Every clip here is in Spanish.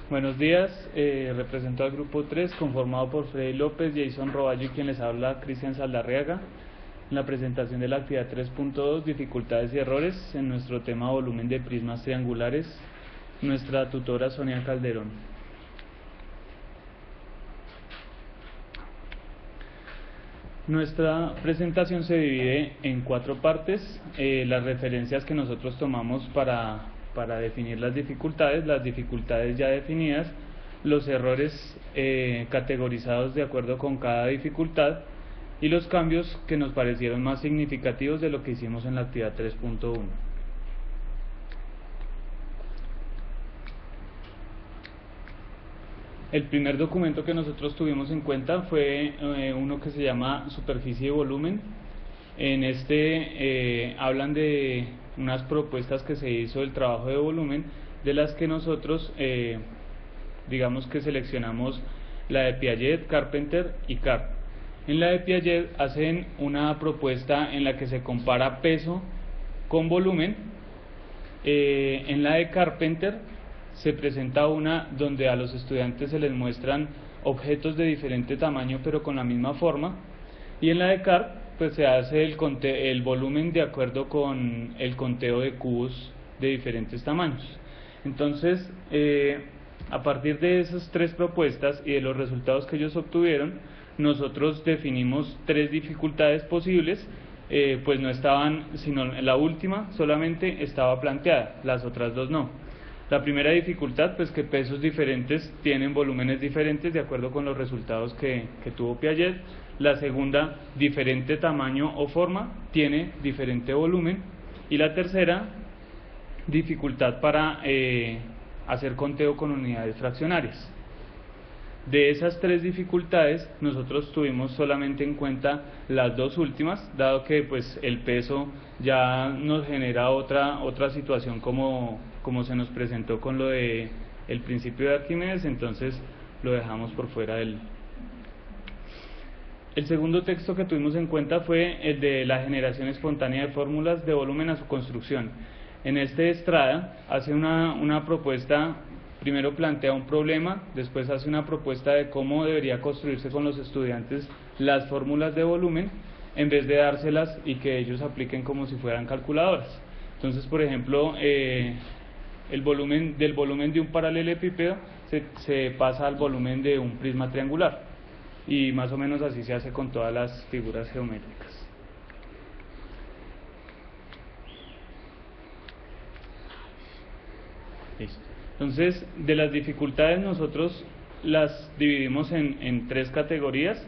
Buenos días, represento al grupo 3 conformado por Freddy López, Jason Roballo y quien les habla, Cristian Saldarriaga, en la presentación de la actividad 3.2, dificultades y errores, en nuestro tema volumen de prismas triangulares, nuestra tutora Sonia Calderón. Nuestra presentación se divide en 4 partes, las referencias que nosotros tomamos para definir las dificultades ya definidas, los errores categorizados de acuerdo con cada dificultad y los cambios que nos parecieron más significativos de lo que hicimos en la actividad 3.1. El primer documento que nosotros tuvimos en cuenta fue uno que se llama Superficie y Volumen. En este hablan de unas propuestas que se hizo del trabajo de volumen, de las que nosotros digamos que seleccionamos la de Piaget, Carpenter y Carr. En la de Piaget hacen una propuesta en la que se compara peso con volumen. En la de Carpenter se presenta una donde a los estudiantes se les muestran objetos de diferente tamaño pero con la misma forma, y en la de Carr pues se hace el volumen de acuerdo con el conteo de cubos de diferentes tamaños. Entonces, a partir de esas 3 propuestas y de los resultados que ellos obtuvieron, nosotros definimos 3 dificultades posibles, pues no estaban, sino la última solamente estaba planteada, las otras 2 no. La primera dificultad, pues que pesos diferentes tienen volúmenes diferentes de acuerdo con los resultados que tuvo Piaget. La segunda, diferente tamaño o forma, tiene diferente volumen. Y la tercera, dificultad para hacer conteo con unidades fraccionarias. De esas 3 dificultades, nosotros tuvimos solamente en cuenta las 2 últimas, dado que pues el peso ya nos genera otra situación como se nos presentó con lo de el principio de Arquímedes, entonces lo dejamos por fuera del... El segundo texto que tuvimos en cuenta fue el de la generación espontánea de fórmulas de volumen a su construcción. En este Estrada hace una propuesta. Primero plantea un problema, después hace una propuesta de cómo debería construirse con los estudiantes las fórmulas de volumen, en vez de dárselas y que ellos apliquen como si fueran calculadoras. Entonces, por ejemplo, del volumen de un paralelepípedo se pasa al volumen de un prisma triangular, y más o menos así se hace con todas las figuras geométricas. Listo. Entonces, de las dificultades nosotros las dividimos en 3 categorías.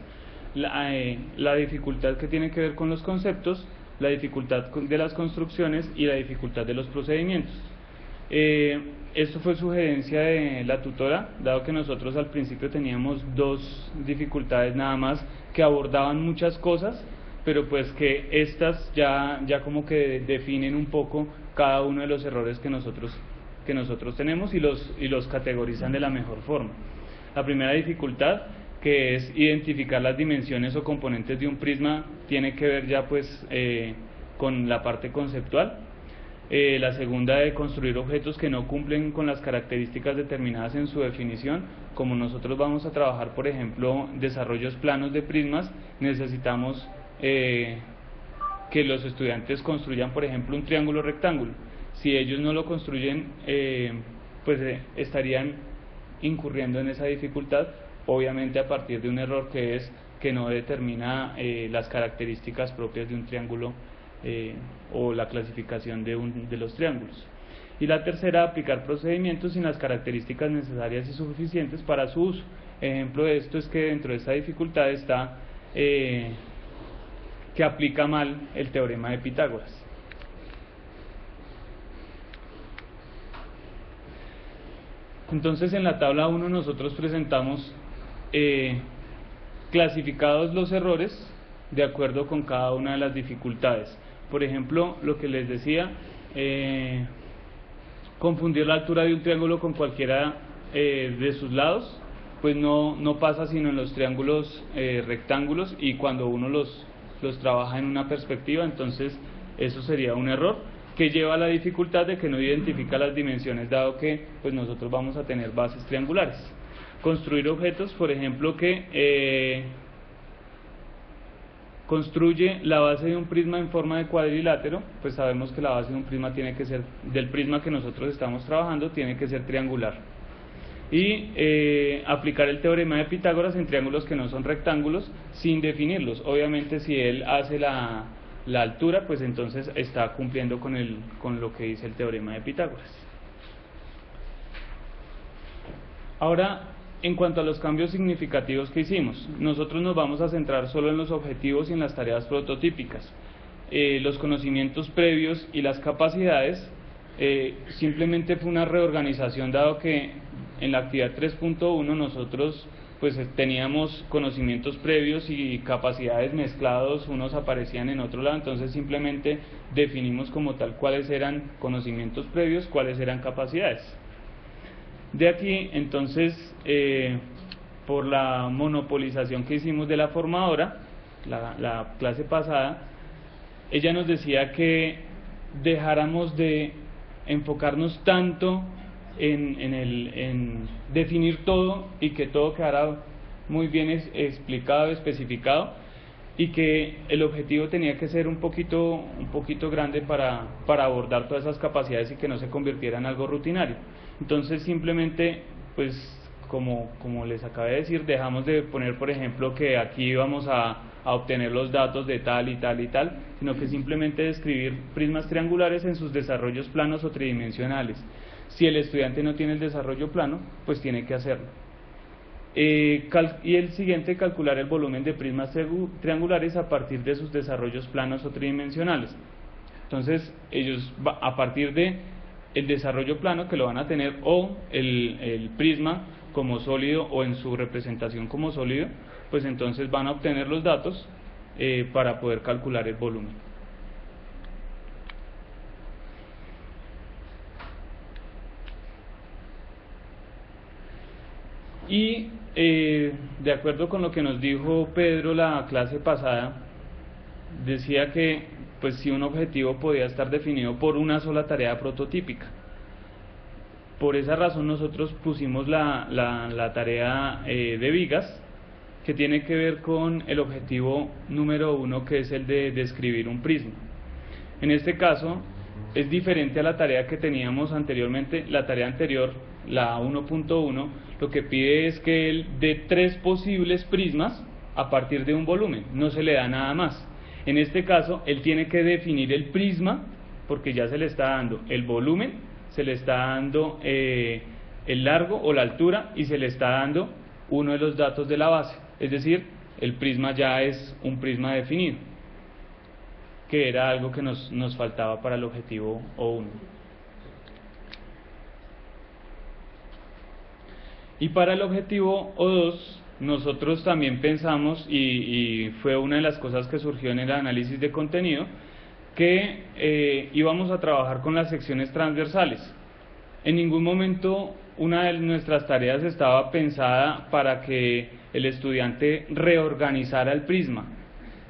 La dificultad que tiene que ver con los conceptos, la dificultad de las construcciones y la dificultad de los procedimientos. Esto fue sugerencia de la tutora, dado que nosotros al principio teníamos 2 dificultades nada más que abordaban muchas cosas, pero pues que estas ya como que definen un poco cada uno de los errores que nosotros tenemos y los categorizan de la mejor forma. La primera dificultad, que es identificar las dimensiones o componentes de un prisma, tiene que ver ya pues con la parte conceptual. La segunda, de construir objetos que no cumplen con las características determinadas en su definición. Como nosotros vamos a trabajar, por ejemplo, desarrollos planos de prismas, necesitamos que los estudiantes construyan, por ejemplo, un triángulo rectángulo. Si ellos no lo construyen, pues estarían incurriendo en esa dificultad, obviamente a partir de un error que es que no determina las características propias de un triángulo o la clasificación de los triángulos. Y la tercera, aplicar procedimientos sin las características necesarias y suficientes para su uso. Ejemplo de esto es que dentro de esta dificultad está que aplica mal el teorema de Pitágoras. Entonces, en la tabla 1 nosotros presentamos clasificados los errores de acuerdo con cada una de las dificultades. Por ejemplo, lo que les decía, confundir la altura de un triángulo con cualquiera de sus lados, pues no pasa sino en los triángulos rectángulos, y cuando uno los trabaja en una perspectiva, entonces eso sería un error. que lleva a la dificultad de que no identifica las dimensiones, dado que pues nosotros vamos a tener bases triangulares. Construir objetos, por ejemplo, que construye la base de un prisma en forma de cuadrilátero, pues sabemos que la base de un prisma tiene que ser, del prisma que nosotros estamos trabajando, tiene que ser triangular. Y aplicar el teorema de Pitágoras en triángulos que no son rectángulos sin definirlos. Obviamente si él hace la altura, pues entonces está cumpliendo con lo que dice el teorema de Pitágoras. Ahora, en cuanto a los cambios significativos que hicimos, nosotros nos vamos a centrar solo en los objetivos y en las tareas prototípicas. Los conocimientos previos y las capacidades simplemente fue una reorganización, dado que en la actividad 3.1 nosotros pues teníamos conocimientos previos y capacidades mezclados, unos aparecían en otro lado, entonces simplemente definimos como tal cuáles eran conocimientos previos, cuáles eran capacidades. De aquí, entonces, por la monopolización que hicimos de la formadora, la clase pasada, ella nos decía que dejáramos de enfocarnos tanto en definir todo y que todo quedara muy bien explicado, especificado, y que el objetivo tenía que ser un poquito grande para abordar todas esas capacidades y que no se convirtiera en algo rutinario. Entonces simplemente, pues como les acabé de decir, dejamos de poner, por ejemplo, que aquí íbamos a obtener los datos de tal y tal y tal, sino que simplemente describir prismas triangulares en sus desarrollos planos o tridimensionales. Si el estudiante no tiene el desarrollo plano, pues tiene que hacerlo. Y el siguiente, calcular el volumen de prismas triangulares a partir de sus desarrollos planos o tridimensionales. Entonces ellos, a partir de el desarrollo plano, que lo van a tener, o el prisma como sólido o en su representación como sólido, pues entonces van a obtener los datos para poder calcular el volumen. Y de acuerdo con lo que nos dijo Pedro la clase pasada, decía que pues si un objetivo podía estar definido por una sola tarea prototípica. Por esa razón nosotros pusimos la tarea de Vigas, que tiene que ver con el objetivo número 1, que es el de describir un prisma. En este caso es diferente a la tarea que teníamos anteriormente. La tarea anterior, la 1.1, lo que pide es que él dé 3 posibles prismas a partir de un volumen, no se le da nada más. En este caso él tiene que definir el prisma, porque ya se le está dando el volumen, se le está dando el largo o la altura, y se le está dando uno de los datos de la base, es decir, el prisma ya es un prisma definido, que era algo que nos faltaba para el objetivo O1. Y para el objetivo O2 nosotros también pensamos, y fue una de las cosas que surgió en el análisis de contenido, que íbamos a trabajar con las secciones transversales. En ningún momento una de nuestras tareas estaba pensada para que el estudiante reorganizara el prisma.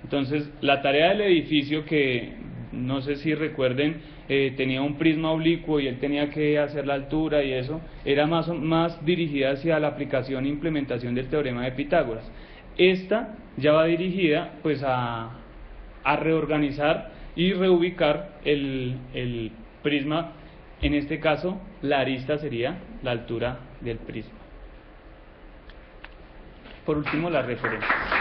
Entonces la tarea del edificio, que no sé si recuerden, tenía un prisma oblicuo y él tenía que hacer la altura y eso, era más dirigida hacia la aplicación e implementación del teorema de Pitágoras. Esta ya va dirigida pues a reorganizar y reubicar el prisma. En este caso la arista sería la altura del prisma. Por último, las referencias.